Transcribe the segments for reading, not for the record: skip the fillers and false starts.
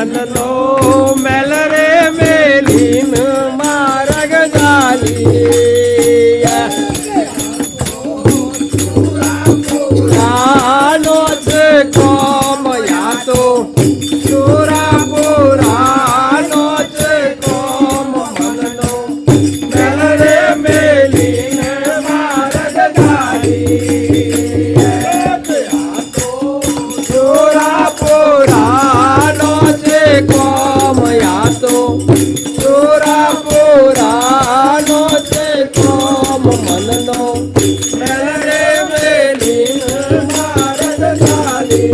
मनलो mail रे मेलीन मार्ग झाली रानोच कोम यातो सुरापुरानोच कोम मनलो मेल रे मेलीन मार्ग झाली सुरापुरानोच कोम यातो सुरापुरानोच कोम मनलो मेल रे मेलीन मार्ग झाली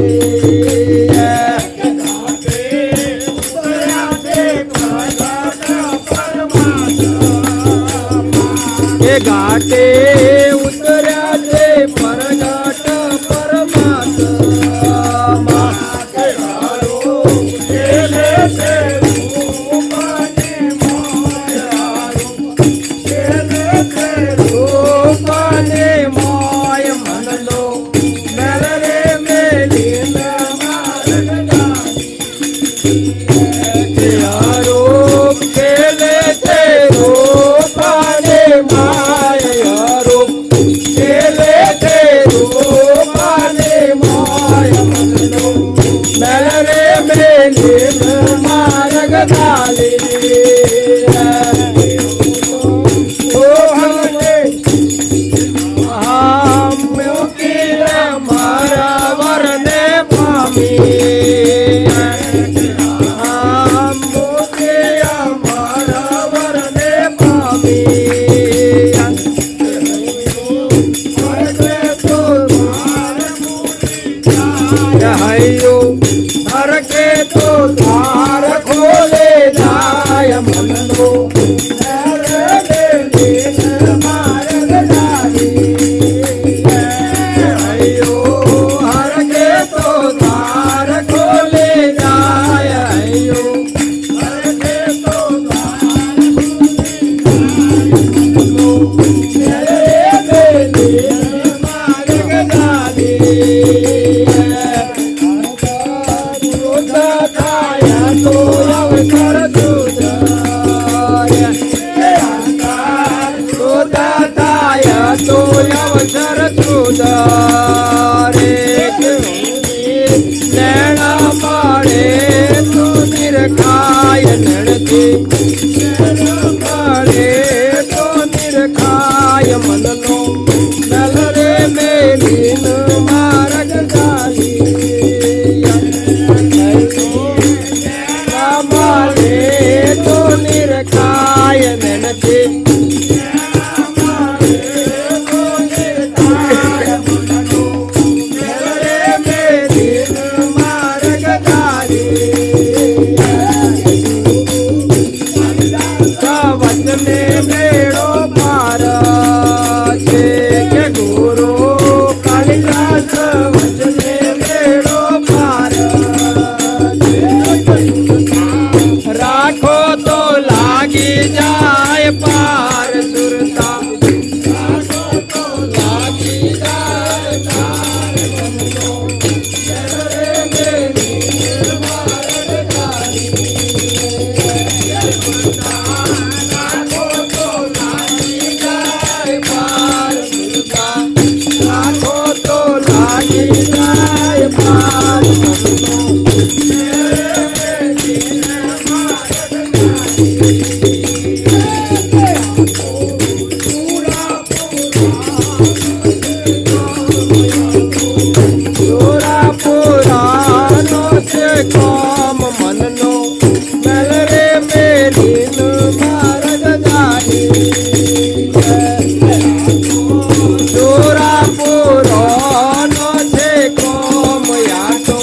घाटे उतऱ्याचे परगाट परमात्मा रूपाने माय म्हणलो मेल रे मेलीन मार्ग झाली रूप केले ते रूपाने माय रूप केले ते रूपाने माय म्हणलो मेल रे मेलीन मार्ग झाली हर के तो द्वार खोले जाय मनलो मार्ग झाली हर के तो द्वार खोले जाय हर के तो मार्ग झाली तो अवसर तुझारे नैना मारे तू निरखाय नड़ती मारे तो निरखाय मनलो मेल रे मेलीन मार्ग झाली मारे तो निरखाय नड़ती मेड़ो पार के गुरु कालिदास वचने मेड़ो पार राखो तो लागी जाए पार सुरता राखो तो लागी जाए पार काम मनलो मेल रे मेलीन मार्ग झाली सुरापुरानो छे काम यातो